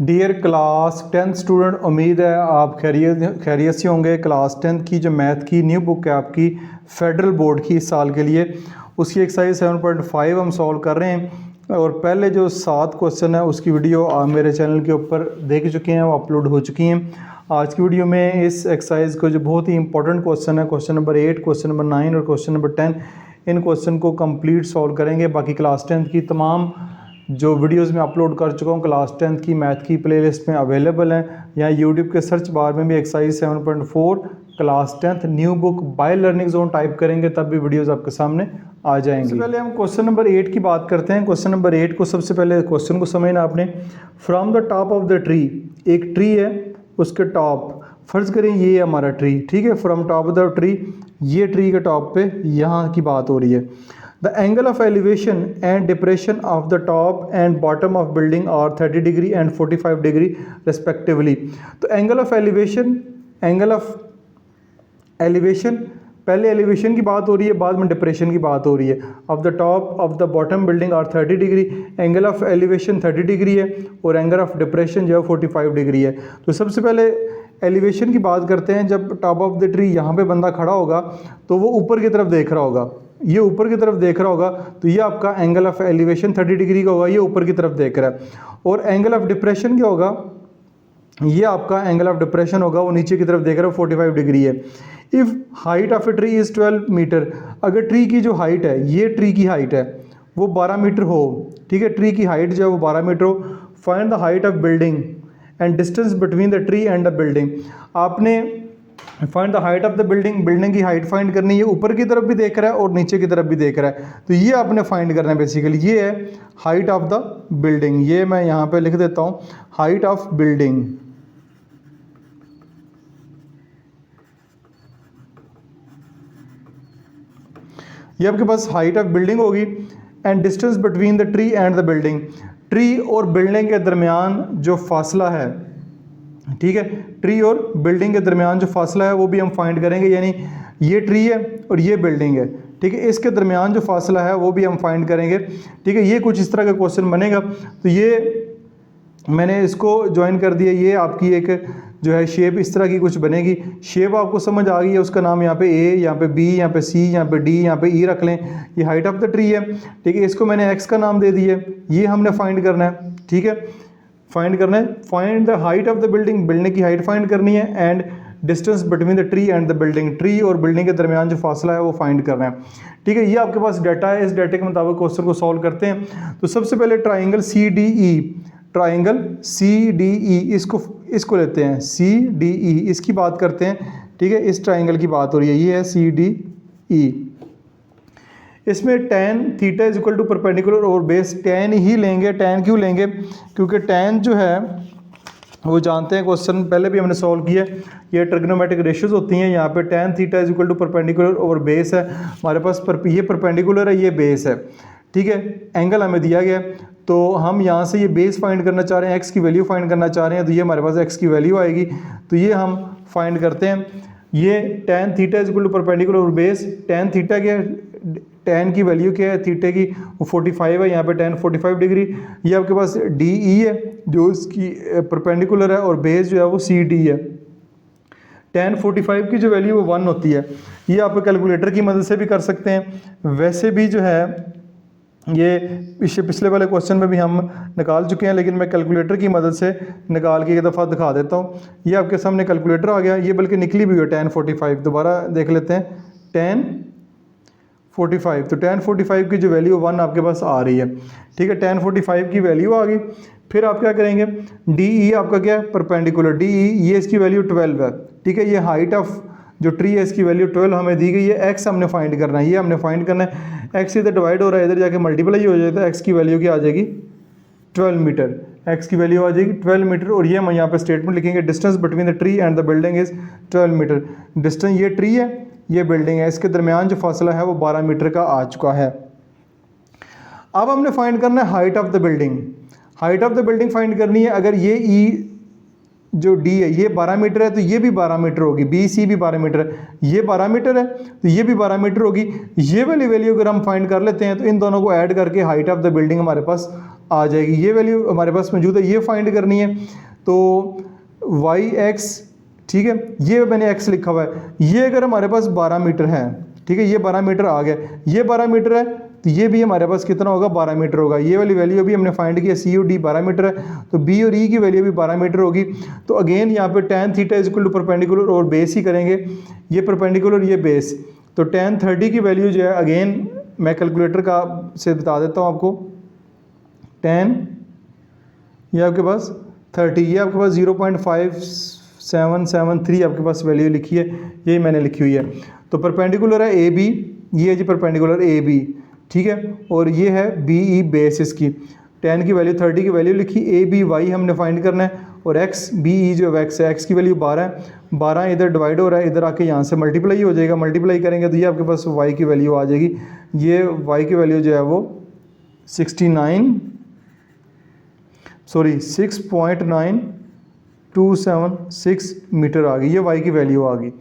Dear class 10th student, उम्मीद है आप खैरियत से होंगे। क्लास 10th की जो मैथ की न्यू बुक है आपकी फेडरल बोर्ड की इस साल के लिए, उसकी एक्सरसाइज 7.5 हम सॉल्व कर रहे हैं। और पहले जो 7 क्वेश्चन है उसकी वीडियो आप मेरे चैनल के ऊपर देख चुके हैं, वो अपलोड हो चुकी हैं। आज की वीडियो में इस एक्सरसाइज को जो बहुत ही इंपॉर्टेंट क्वेश्चन है, क्वेश्चन नंबर 8, क्वेश्चन नंबर 9 और क्वेश्चन नंबर 10, इन क्वेश्चन को कंप्लीट सॉल्व करेंगे। बाकी क्लास 10th की तमाम जो वीडियोस मैं अपलोड कर चुका हूँ क्लास 10th की मैथ की प्लेलिस्ट में अवेलेबल हैं। यहाँ यूट्यूब के सर्च बार में भी exercise 7.4 class 10th new book by learning zone type करेंगे, तब भी वीडियोस आपके सामने आ जाएंगी। सबसे पहले हम क्वेश्चन नंबर 8 की बात करते हैं। क्वेश्चन नंबर 8 को सबसे पहले क्वेश्चन को समझना आपने। From the top of the tree, एक ट्री है उसके टॉप, फर्ज करें ये है हमारा ट्री, ठीक है। From top of the tree, ये ट्री के टॉप पे यहाँ की बात हो रही है। The angle of elevation and depression of the top and bottom of building are 30 degree and 45 degree respectively. तो angle of elevation पहले एलिवेशन की बात हो रही है, बाद में डिप्रेशन की बात हो रही है। Of the top of the bottom building are 30 degree, angle of elevation 30 degree है और एंगल ऑफ डिप्रेशन जो है 45 डिग्री है। तो सबसे पहले एलिवेशन की बात करते हैं। जब टॉप ऑफ द ट्री यहाँ पे बंदा खड़ा होगा तो वो ऊपर की तरफ देख रहा होगा, ये ऊपर की तरफ देख रहा होगा, तो ये आपका एंगल ऑफ एलिवेशन 30 डिग्री का होगा, ये ऊपर की तरफ देख रहा है। और एंगल ऑफ डिप्रेशन क्या होगा, ये आपका एंगल ऑफ डिप्रेशन होगा, वो नीचे की तरफ देख रहा है, 45 डिग्री है। If height of a tree is 12 metre, अगर ट्री की जो हाइट है, ये ट्री की हाइट है, वो 12 मीटर हो, ठीक है, ट्री की हाइट जो है वो 12 मीटर हो। Find the height of building and distance between the tree and the building. आपने find the height of the building, building की हाइट फाइंड करनी है। ऊपर की तरफ भी देख रहा है और नीचे की तरफ भी देख रहा है, तो ये आपने फाइंड करना है बेसिकली। ये है हाइट ऑफ द बिल्डिंग, ये मैं यहाँ पे लिख देता हूँ, हाइट ऑफ बिल्डिंग। ये आपके पास हाइट ऑफ बिल्डिंग होगी। And distance between the tree and the building, tree और बिल्डिंग के दरमियान जो फासला है, ठीक है, ट्री और बिल्डिंग के दरमियान जो फासला है वो भी हम फाइंड करेंगे। यानी ये ट्री है और ये बिल्डिंग है, ठीक है, इसके दरमियान जो फासला है वो भी हम फाइंड करेंगे, ठीक है। ये कुछ इस तरह का क्वेश्चन बनेगा। तो ये मैंने इसको ज्वाइन कर दिया, ये आपकी एक जो है शेप इस तरह की कुछ बनेगी। शेप आपको समझ आ गई है, उसका नाम यहाँ पे ए, यहाँ पे बी, यहाँ पे सी, यहाँ पे डी, यहाँ पे ई रख लें। ये हाइट ऑफ द ट्री है, ठीक है, इसको मैंने एक्स का नाम दे दिया, ये हमने फाइंड करना है, ठीक है, फाइंड करना है। Find the height of the building, building की हाइट फाइंड करनी है। And distance between the tree and the building, tree और बिल्डिंग के दरमियान जो फासला है वो फाइंड करना है, ठीक है। ये आपके पास डाटा है, इस डाटे के मुताबिक क्वेश्चन को सॉल्व करते हैं। तो सबसे पहले triangle C D E, triangle C D E, इसको लेते हैं, सी डी ई, इसकी बात करते हैं, ठीक है। इस ट्राइंगल की बात हो रही है, ये है सी डी ई। इसमें tan theta is equal to perpendicular और बेस, tan ही लेंगे। tan क्यों लेंगे, क्योंकि tan जो है वो जानते हैं, क्वेश्चन पहले भी हमने सॉल्व किया, ये ट्रिग्नोमेट्रिक रेशियोज होती हैं। यहाँ पे tan theta is equal to perpendicular और बेस है हमारे पास, ये परपेंडिकुलर है, ये बेस है, ठीक है। एंगल हमें दिया गया, तो हम यहाँ से ये बेस फाइंड करना चाह रहे हैं, एक्स की वैल्यू फाइंड करना चाह रहे हैं, तो ये हमारे पास एक्स की वैल्यू आएगी, तो ये हम फाइंड करते हैं। ये tan theta is equal to perpendicular और बेस, tan थीटा क्या है, tan की वैल्यू क्या है थीटे की, वो 45 है, यहाँ पे tan 45 डिग्री। ये आपके पास डी ई है जो इसकी परपेंडिकुलर है, और बेस जो है वो सी डी है। tan 45 की जो वैल्यू वो 1 होती है। ये आप कैलकुलेटर की मदद से भी कर सकते हैं, वैसे भी जो है ये पिछले वाले क्वेश्चन में भी हम निकाल चुके हैं, लेकिन मैं कैलकुलेटर की मदद से निकाल के एक दफ़ा दिखा देता हूँ। ये आपके सामने कैलकुलेटर आ गया, ये बल्कि निकली भी है tan 45, दोबारा देख लेते हैं, tan 45, तो tan 45 की जो वैल्यू 1 आपके पास आ रही है, ठीक है, tan 45 की वैल्यू आ गई। फिर आप क्या करेंगे, डी ई आपका क्या है, परपेंडिकुलर, डी ई, ये इसकी वैल्यू 12 है, ठीक है। ये हाइट ऑफ जो ट्री है इसकी वैल्यू 12 हमें दी गई है। एक्स हमने फाइंड करना है, ये हमने फाइंड करना है। एक्स इधर डिवाइड हो रहा है, इधर जाके मल्टीप्लाई हो जाए, तो एक्स की वैल्यू क्या आ जाएगी, 12 मीटर, एक्स की वैल्यू आ जाएगी 12 मीटर। और ये हम यहाँ पे स्टेटमेंट लिखेंगे, distance between the tree and the building is 12 metre. Distance, ये ट्री है, ये बिल्डिंग है, इसके दरमियान जो फासला है वो 12 मीटर का आ चुका है। अब हमने फाइंड करना है height of the building, height of the building find करनी है। अगर ये ई जो डी है ये 12 मीटर है, तो ये भी 12 मीटर होगी, बी सी भी 12 मीटर है, ये 12 मीटर है तो ये भी 12 मीटर होगी। ये वाली वैल्यू अगर हम फाइंड कर लेते हैं तो इन दोनों को ऐड करके हाइट ऑफ द बिल्डिंग हमारे पास आ जाएगी। ये वैल्यू हमारे पास मौजूद है, ये फाइंड करनी है। तो वाई एक्स, ठीक है, ये मैंने एक्स लिखा हुआ है, ये अगर हमारे पास 12 मीटर है, ठीक है, ये 12 मीटर आ गया, ये 12 मीटर है, तो ये भी हमारे पास कितना होगा, 12 मीटर होगा। ये वाली वैल्यू भी हमने फाइंड किया, सी और डी 12 मीटर है, तो बी और ई की वैल्यू भी 12 मीटर होगी। तो अगेन यहाँ पे tan theta is equal to perpendicular और बेस ही करेंगे, ये परपेंडिकुलर ये बेस, तो tan 30 की वैल्यू जो है, अगेन मैं कैलकुलेटर का से बता देता हूँ आपको, tan ये आपके पास 30, ये आपके पास 0.5773 आपके पास वैल्यू लिखी है, यही मैंने लिखी हुई है। तो परपेंडिकुलर है ए बी, ये है जी परपेंडिकुलर ए बी, ठीक है, और ये है बी ई बेस इसकी। tan की वैल्यू 30 की वैल्यू लिखी, ए बी वाई हमने फाइंड करना है, और एक्स बी ई जो एक्स है, एक्स की वैल्यू 12 है, 12 इधर डिवाइड हो रहा है, इधर आके यहाँ से मल्टीप्लाई हो जाएगा, मल्टीप्लाई करेंगे तो ये आपके पास वाई की वैल्यू आ जाएगी। ये वाई की वैल्यू जो है वो 6.9276 मीटर आ गई, ये वाई की वैल्यू आ गई।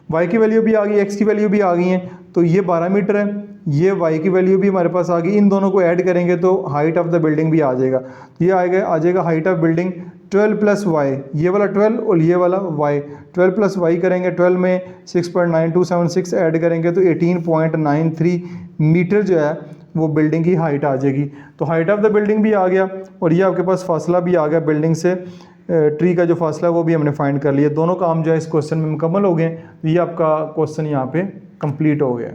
वाई की वैल्यू भी आ गई, एक्स की वैल्यू भी आ गई है, तो ये 12 मीटर है, ये वाई की वैल्यू भी हमारे पास आ गई। इन दोनों को ऐड करेंगे तो हाइट ऑफ द बिल्डिंग भी आ जाएगा। ये आ जाएगा height of building 12 plus y, ये वाला 12 और ये वाला वाई, 12 प्लस वाई करेंगे, 12 में 6.9276 ऐड करेंगे तो 18.93 मीटर जो है वो बिल्डिंग की हाइट आ जाएगी। तो हाइट ऑफ द बिल्डिंग भी आ गया, और ये आपके पास फासला भी आ गया बिल्डिंग से, ट्री का जो फासला है वो भी हमने फाइंड कर लिया। दोनों काम जो है इस क्वेश्चन में मुकम्मल हो गए। तो ये आपका क्वेश्चन यहाँ पे कंप्लीट हो गया।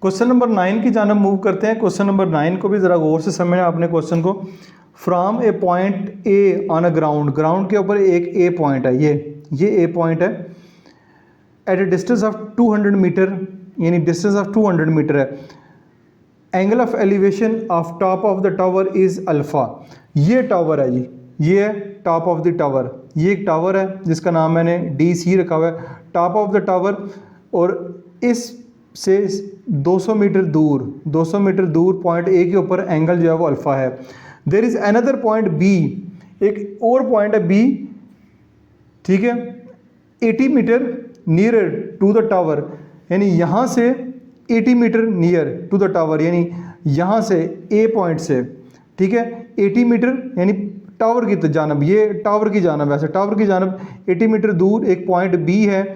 क्वेश्चन नंबर 9 की जानब मूव करते हैं। क्वेश्चन नंबर 9 को भी ज़रा गौर से समझना आपने क्वेश्चन को। From a point A on a ground, ground के ऊपर एक ए पॉइंट है, ये ए पॉइंट है, at a distance of 200 metre, यानी डिस्टेंस ऑफ 200 मीटर है। Angle of elevation of top of the tower is alpha. ये टावर है जी, ये है टॉप ऑफ द टावर, ये एक टावर है जिसका नाम मैंने डी सी रखा हुआ है, टॉप ऑफ द टावर, और इस से 200 मीटर दूर पॉइंट ए के ऊपर एंगल जो है वो अल्फ़ा है। There is another point B, एक और पॉइंट है बी, ठीक है, 80 metre near to the tower, यानी यहाँ से 80 metre near to the tower, यानी यहाँ से ए पॉइंट से, ठीक है, 80 मीटर यानी टावर की जानब, ये टावर की जानब, ऐसे टावर की जानब 80 मीटर दूर एक पॉइंट बी है,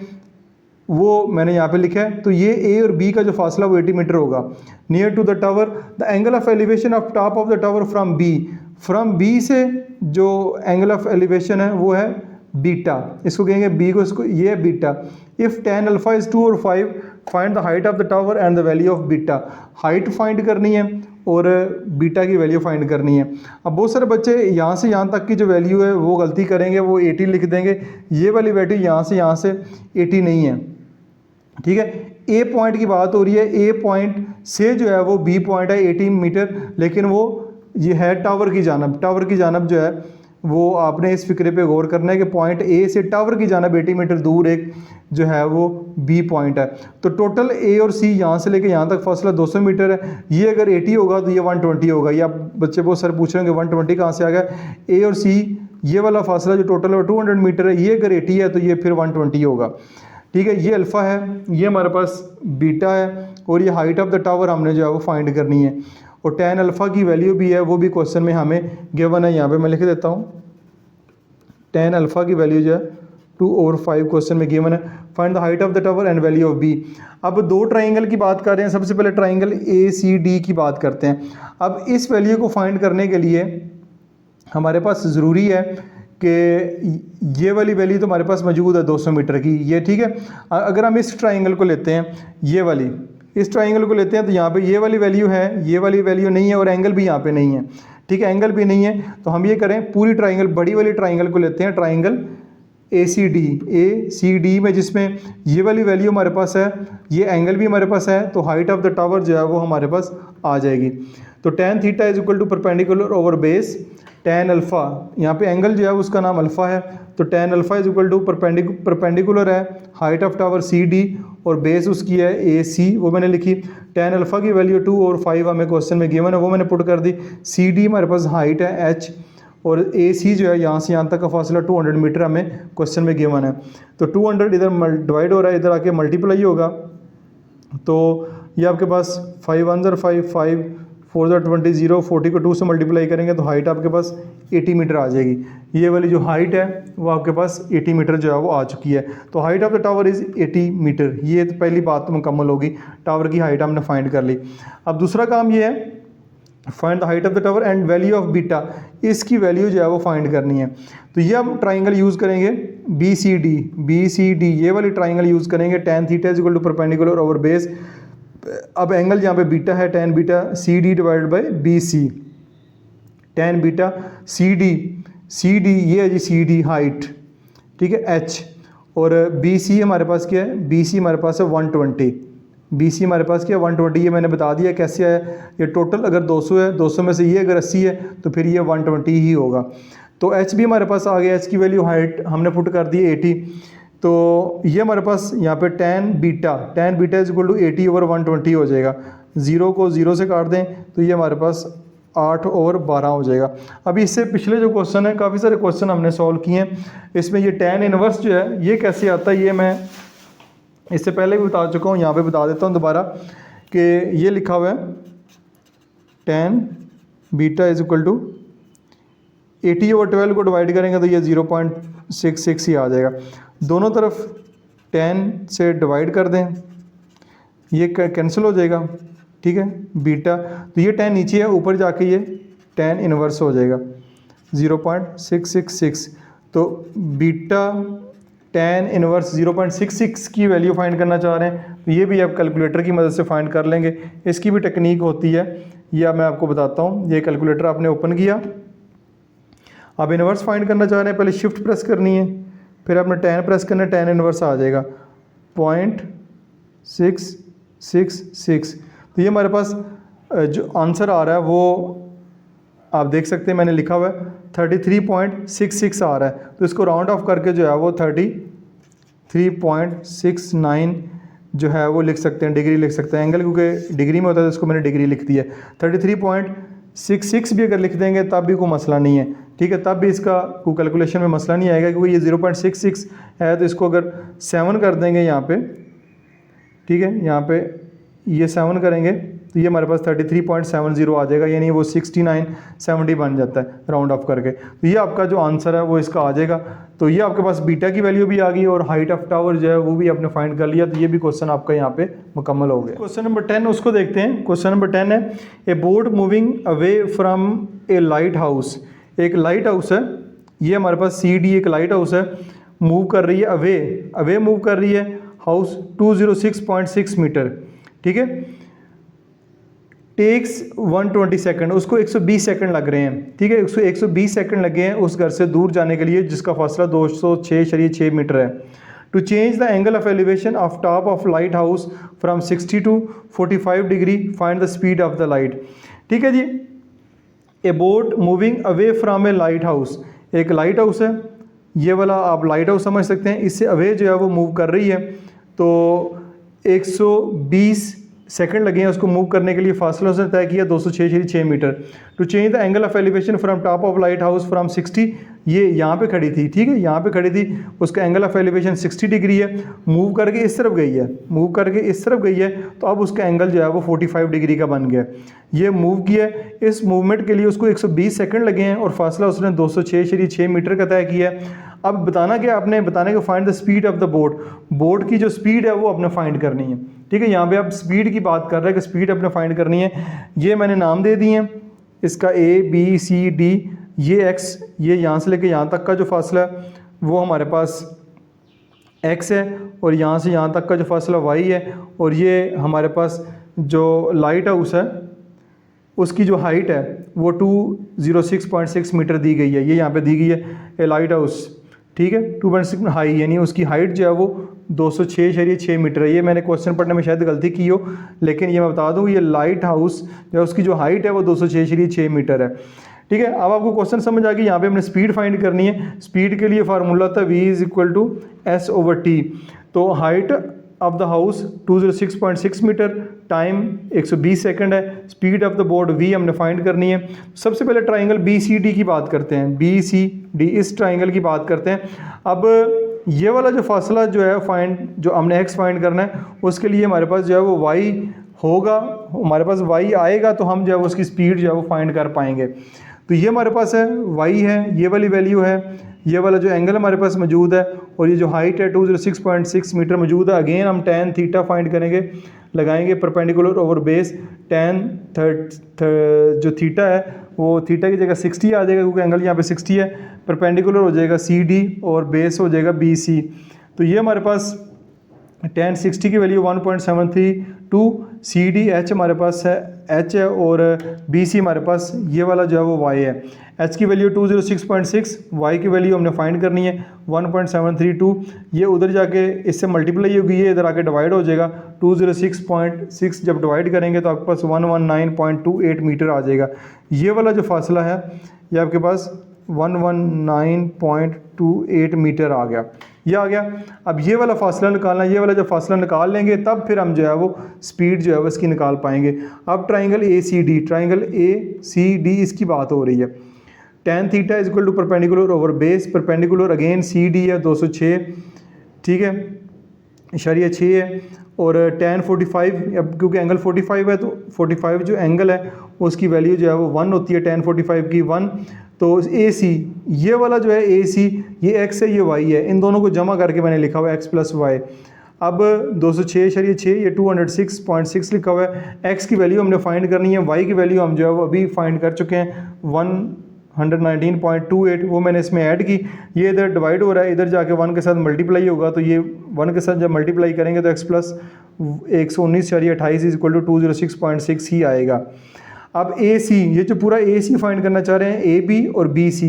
वो मैंने यहाँ पे लिखा है। तो ये ए और बी का जो फासला वो 80 मीटर होगा। Near to the tower, the angle of elevation of top of the tower from B से जो एंगल ऑफ एलिवेशन है वो है बीटा, इसको कहेंगे बी को, इसको ये है beta. If tan alpha is 2 और 5, find the height of the tower and the value of beta. Height find करनी है और बीटा की वैल्यू फाइंड करनी है। अब बहुत सारे बच्चे यहाँ से यहाँ तक की जो वैल्यू है वो गलती करेंगे, वो 80 लिख देंगे, ये वाली वैल्यू यहाँ से 80 नहीं है, ठीक है। ए पॉइंट की बात हो रही है, ए पॉइंट से जो है वो बी पॉइंट है 80 मीटर, लेकिन वो ये है टावर की जानब, टावर की जानब जो है वो आपने इस फिक्रे पे गौर करना है कि पॉइंट ए से टावर की जानब 80 मीटर दूर एक जो है वो बी पॉइंट है। तो टोटल ए और सी यहाँ से लेके यहाँ तक फासला 200 मीटर है। ये अगर 80 होगा तो ये 120 होगा। ये आप बच्चे बहुत सारे पूछ रहे होंगे 120 कहाँ से आ गया। ए और सी ये वाला फासला जो टोटल है 200 मीटर है, ये अगर 80 है तो ये फिर 120 होगा, ठीक है। ये अल्फ़ा है, ये हमारे पास बीटा है, और ये हाइट ऑफ द टावर हमने जो है वो फाइंड करनी है। और tan अल्फ़ा की वैल्यू भी है, वो भी क्वेश्चन में हमें गिवन है, यहाँ पे मैं लिख देता हूँ। tan अल्फ़ा की वैल्यू जो है 2 और 5 क्वेश्चन में गिवन है। Find the height of the tower and value of B. अब दो ट्राइंगल की बात कर रहे हैं, सबसे पहले ट्राइंगल ए सी डी की बात करते हैं। अब इस वैल्यू को फाइंड करने के लिए हमारे पास ज़रूरी है कि ये वाली वैल्यू तो हमारे पास मौजूद है 200 मीटर की, ये ठीक है। अगर हम इस ट्राइंगल को लेते हैं, ये वाली इस ट्राइंगल को लेते हैं, तो यहाँ पे ये वाली वैल्यू है, ये वाली वैल्यू नहीं है, और एंगल भी यहाँ पे नहीं है, ठीक है, एंगल भी नहीं है। तो हम ये करें, पूरी ट्राइंगल, बड़ी वाली ट्राइंगल को लेते हैं, ट्राइंगल ए सी डी में, जिसमें ये वाली वैल्यू हमारे पास है, ये एंगल भी हमारे पास है, तो हाइट ऑफ द टावर जो है वो हमारे पास आ जाएगी। तो tan theta is equal to perpendicular over base tan alpha, यहाँ पे एंगल जो है उसका नाम अल्फ़ा है, तो tan alpha is equal to perpendicular है height of tower C D, और बेस उसकी है ए सी, वो मैंने लिखी। tan अल्फ़ा की वैल्यू 2 और 5 हमें क्वेश्चन में गिवन है, वो मैंने पुट कर दी। सी डी हमारे पास हाइट है h, और ए सी जो है यहाँ से यहाँ तक का फासला 200 मीटर हमें क्वेश्चन में गिवन है। तो 200 इधर डिवाइड हो रहा है, इधर आके मल्टीप्लाई होगा, तो ये आपके पास 5 1 5 5 4 ज़ा 20, 0 40 को 2 से मल्टीप्लाई करेंगे तो हाइट आपके पास 80 मीटर आ जाएगी। ये वाली जो हाइट है वो आपके पास 80 मीटर जो है वो आ चुकी है। तो height of the tower is 80 metre. ये तो पहली बात तो मुकम्मल होगी, टावर की हाइट हमने फाइंड कर ली। अब दूसरा काम ये है, find the height of the tower and value of beta, इसकी वैल्यू जो है वो फाइंड करनी है। तो ये हम ट्राइंगल यूज़ करेंगे BCD, ये वाली ट्राइंगल यूज़ करेंगे। tan theta is equal to perpendicular over base. अब एंगल यहाँ पे बीटा है, tan beta CD divided by BC, tan beta CD ये है जी CD हाइट, ठीक है H, और BC हमारे पास क्या है, BC हमारे पास है 120, BC हमारे पास क्या है 120। ये मैंने बता दिया कैसे आया। ये टोटल अगर 200 है, 200 में से ये अगर 80 है तो फिर ये 120 ही होगा। तो H भी हमारे पास आ गया, H की वैल्यू हाइट हमने पुट कर दी 80। तो ये हमारे पास यहाँ पे tan beta is equal to 80 over 120 हो जाएगा। 0 को 0 से काट दें तो ये हमारे पास 8 ओवर 12 हो जाएगा। अभी इससे पिछले जो क्वेश्चन है, काफ़ी सारे क्वेश्चन हमने सॉल्व किए हैं। इसमें ये tan इनवर्स जो है ये कैसे आता है, ये मैं इससे पहले भी बता चुका हूँ, यहाँ पे बता देता हूँ दोबारा कि ये लिखा हुआ है tan beta is equal to 80 over 12 को डिवाइड करेंगे तो ये 0.66 ही आ जाएगा। दोनों तरफ 10 से डिवाइड कर दें, ये कैंसिल हो जाएगा, ठीक है बीटा। तो ये 10 नीचे है, ऊपर जाके ये tan इनवर्स हो जाएगा 0.666। तो बीटा tan इनवर्स 0.66 की वैल्यू फाइंड करना चाह रहे हैं तो ये भी आप कैलकुलेटर की मदद से फाइंड कर लेंगे। इसकी भी टेक्निक होती है, यह मैं आपको बताता हूँ। ये कैलकुलेटर आपने ओपन किया, अब इनवर्स फाइंड करना चाह रहे हैं, पहले शिफ्ट प्रेस करनी है, फिर आपने tan प्रेस करना है, tan इनवर्स आ जाएगा 0.666। तो ये हमारे पास जो आंसर आ रहा है वो आप देख सकते हैं, मैंने लिखा हुआ है 33.66 आ रहा है। तो इसको राउंड ऑफ करके जो है वो 33.69 जो है वो लिख सकते हैं, डिग्री लिख सकते हैं। एंगल क्योंकि डिग्री में होता है तो इसको मैंने डिग्री लिख दी है। 33.66 भी अगर लिख देंगे तब भी कोई मसला नहीं है, ठीक है, तब भी इसका कोई कैलकुलेशन में मसला नहीं आएगा, क्योंकि ये 0.66 है। तो इसको अगर 7 कर देंगे यहाँ पे, ठीक है, यहाँ पे ये 7 करेंगे तो ये हमारे पास 33.70 आ जाएगा, यानी वो 6970 बन जाता है राउंड ऑफ करके। तो ये आपका जो आंसर है वो इसका आ जाएगा। तो ये आपके पास बीटा की वैल्यू भी आ गई और हाइट ऑफ टावर जो है वो भी आपने फाइंड कर लिया। तो ये भी क्वेश्चन आपका यहाँ पे मुकम्मल हो गया। क्वेश्चन नंबर 10 उसको देखते हैं। क्वेश्चन नंबर 10 है, ए boat moving away from a lighthouse. एक लाइट हाउस है, ये हमारे पास CD एक लाइट हाउस है, मूव कर रही है अवे मूव कर रही है हाउस 206.6 मीटर, ठीक है, टेक्स 120 सेकंड, उसको 120 सेकंड लग रहे हैं, ठीक है, 120 सेकंड लगे हैं उस घर से दूर जाने के लिए जिसका फासला 206.6 मीटर है। To change the angle of elevation of top of lighthouse from 60 to 45 degree, find the speed of the light. ठीक है जी, a boat moving away from a lighthouse, एक लाइट हाउस है, ये वाला आप light house समझ सकते हैं, इससे अवे जो है वो मूव कर रही है। तो 120 सेकंड लगे हैं उसको मूव करने के लिए, फासला उसने तय किया 206.6 metre. To change the angle of elevation from top of lighthouse from 60, ये यहाँ पे खड़ी थी, ठीक है, यहाँ पे खड़ी थी, उसका एंगल ऑफ एलिवेशन 60 डिग्री है, मूव करके इस तरफ गई है, मूव करके इस तरफ गई है, तो अब उसका एंगल जो है वो 45 डिग्री का बन गया। ये मूव किया है, इस मूवमेंट के लिए उसको 120 सेकंड लगे हैं और फासला उसने 206.6 मीटर का तय किया है। अब बताना क्या आपने, बताने को find the speed of the boat, boat की जो स्पीड है वो आपने फाइंड करनी है। ठीक है, यहाँ पे आप स्पीड की बात कर रहे हैं कि स्पीड अपने फाइंड करनी है। ये मैंने नाम दे दिए हैं, इसका ABCD, ये X, ये यहाँ से लेके यहाँ तक का जो फासला है वो हमारे पास X है, और यहाँ से यहाँ तक का जो फासला Y है, और ये हमारे पास जो लाइट हाउस है उसकी जो हाइट है वो 206.6 मीटर दी गई है, ये यहाँ पे दी गई है, ए लाइट हाउस, ठीक है, 2.6 हाई, यानी उसकी हाइट जो है वो 206.6 मीटर है। ये मैंने क्वेश्चन पढ़ने में शायद गलती की हो, लेकिन ये मैं बता दूं, ये लाइट हाउस जो उसकी जो हाइट है वो 206.6 मीटर है। ठीक है, अब आपको क्वेश्चन समझ आ गई। यहाँ पे हमने स्पीड फाइंड करनी है। स्पीड के लिए फार्मूला था V=S/T। तो height of the house 206.6 metre, time 120 second है, speed of the boat V हमने फाइंड करनी है। सबसे पहले ट्राइंगल BCD की बात करते हैं, BCD इस ट्राइंगल की बात करते हैं। अब ये वाला जो फासला जो है फाइंड, जो हमने X फाइंड करना है, उसके लिए हमारे पास जो है वो Y होगा, हमारे पास y आएगा तो हम जो है उसकी स्पीड जो है वो फाइंड कर पाएंगे। तो ये हमारे पास है y है, ये वाली वैल्यू है, ये वाला जो एंगल हमारे पास मौजूद है और ये जो हाइट है 206.6 मीटर मौजूद है। अगेन हम tan थीटा फाइंड करेंगे, लगाएंगे परपेंडिकुलर ओवर बेस, tan जो थीटा है वो थीटा की जगह 60 आ जाएगा क्योंकि एंगल यहाँ पे 60 है, परपेंडिकुलर हो जाएगा CD और बेस हो जाएगा BC। तो ये हमारे पास tan 60 की वैल्यू 1.732, CDH हमारे पास है H है और BC हमारे पास ये वाला जो है वो Y है। H की वैल्यू 206.6, Y की वैल्यू हमने फाइंड करनी है 1.732। ये उधर जाके इससे मल्टीप्लाई होगी, ये इधर आके डिवाइड हो जाएगा 206.6, जब डिवाइड करेंगे तो आपके पास 119.28 मीटर आ जाएगा। ये वाला जो फासला है ये आपके पास 119.28 मीटर आ गया, ये आ गया। अब ये वाला फासला निकालना, ये वाला जब फासला निकाल लेंगे तब फिर हम जो है वो स्पीड जो है वो इसकी निकाल पाएंगे। अब ट्राइंगल ACD इसकी बात हो रही है। tan theta is equal to perpendicular over base, perpendicular again CD है 206, ठीक है, इशारिया 6 है, और tan 45, अब क्योंकि एंगल 45 है तो 45 जो एंगल है उसकी वैल्यू जो है वो 1 होती है, tan 45 की 1। तो AC ये वाला जो है AC, ये x है ये y है, इन दोनों को जमा करके मैंने लिखा हुआ है x प्लस वाई। अब 206.6 ये 206.6 लिखा हुआ है। x की वैल्यू हमने फाइंड करनी है, y की वैल्यू हम जो है वो अभी फाइंड कर चुके हैं 119.28, वो मैंने इसमें ऐड की। ये इधर डिवाइड हो रहा है, इधर जाके 1 के साथ मल्टीप्लाई होगा, तो ये 1 के साथ जब मल्टीप्लाई करेंगे तो x plus 119.28 is equal to 206.6 ही आएगा। अब AC, ये जो पूरा AC फाइंड करना चाह रहे हैं, AB और BC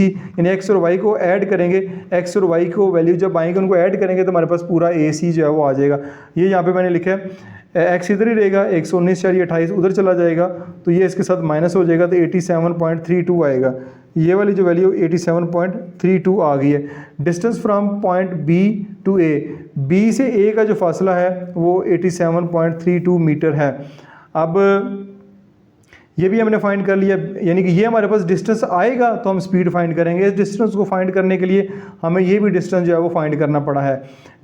यानी x और y को ऐड करेंगे, x और y को वैल्यू जब आएंगे उनको ऐड करेंगे तो हमारे पास पूरा AC जो है वो आ जाएगा। ये यहाँ पे मैंने लिखा है x इधर ही रहेगा, 119.28 उधर चला जाएगा तो ये इसके साथ माइनस हो जाएगा तो 87.32 आएगा। ये वाली जो वैल्यू 87.32 आ गई है। Distance from point B to A, B से A का जो फासला है वो 87.32 मीटर है। अब ये भी हमने फाइंड कर लिया, यानी कि ये हमारे पास डिस्टेंस आएगा तो हम स्पीड फाइंड करेंगे। इस डिस्टेंस को फाइंड करने के लिए हमें ये भी डिस्टेंस जो है वो फाइंड करना पड़ा है,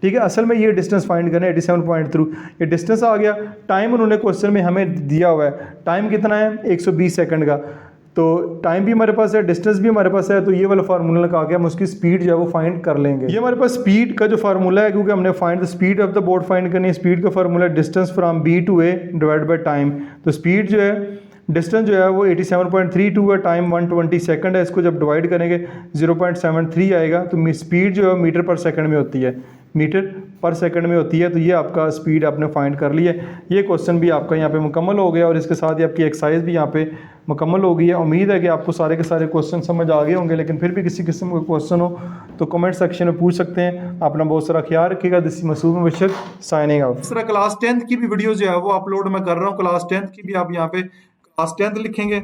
ठीक है। असल में ये डिस्टेंस फाइंड करना है 87.3, ये डिस्टेंस आ गया। टाइम उन्होंने क्वेश्चन में हमें दिया हुआ है, टाइम कितना है 120 सेकंड का, तो टाइम भी हमारे पास है, डिस्टेंस भी हमारे पास है, तो ये वाला फार्मूला लगा के हम उसकी स्पीड जो है वो फाइंड कर लेंगे। ये हमारे पास स्पीड का जो फार्मूला है, क्योंकि हमने find the speed of the boat find करनी है, स्पीड का formula distance from B to A divide by time. तो स्पीड जो है, डिस्टेंस जो है वो 87.32 है, टाइम 120 सेकंड है, इसको जब डिवाइड करेंगे 0.73 आएगा। तो स्पीड जो है मीटर पर सेकंड में होती है, मीटर पर सेकंड में होती है। तो ये आपका स्पीड आपने फाइंड कर लिया है। ये क्वेश्चन भी आपका यहाँ पे मुकम्मल हो गया और इसके साथ ही आपकी एक्सरसाइज भी यहाँ पे मुकम्मल हो गई है। उम्मीद है कि आपको सारे के सारे क्वेश्चन समझ आ गए होंगे, लेकिन फिर भी किसी किस्म का क्वेश्चन हो तो कमेंट सेक्शन में पूछ सकते हैं। अपना बहुत सारा ख्याल रखिएगा। This Masood Mubashir signing out. इस तरह क्लास 10th की भी वीडियो जो है वो अपलोड मैं कर रहा हूँ। क्लास 10th की भी आप यहाँ पे क्लास 10th लिखेंगे,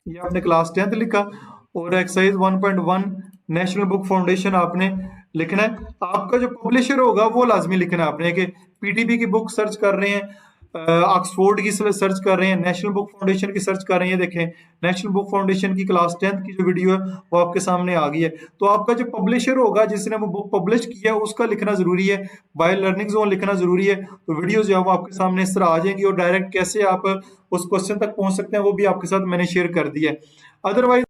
ये आपने क्लास 10th लिखा, और एक्सरसाइज 1.1 नेशनल बुक फाउंडेशन आपने लिखना है। आपका जो पब्लिशर होगा वो लाजमी लिखना है आपने, कि PTB की बुक सर्च कर रहे हैं, ऑक्सफोर्ड की सर्च कर रहे हैं, नेशनल बुक फाउंडेशन की सर्च कर रहे हैं। देखें नेशनल बुक फाउंडेशन की क्लास 10th की जो वीडियो है वो आपके सामने आ गई है। तो आपका जो पब्लिशर होगा जिसने वो बुक पब्लिश किया है उसका लिखना जरूरी है, बाय लर्निंग जोन लिखना जरूरी है। तो वीडियो जो है वो आपके सामने इस तरह आ जाएंगी, और डायरेक्ट कैसे आप उस क्वेश्चन तक पहुंच सकते हैं वो भी आपके साथ मैंने शेयर कर दिया है। अदरवाइज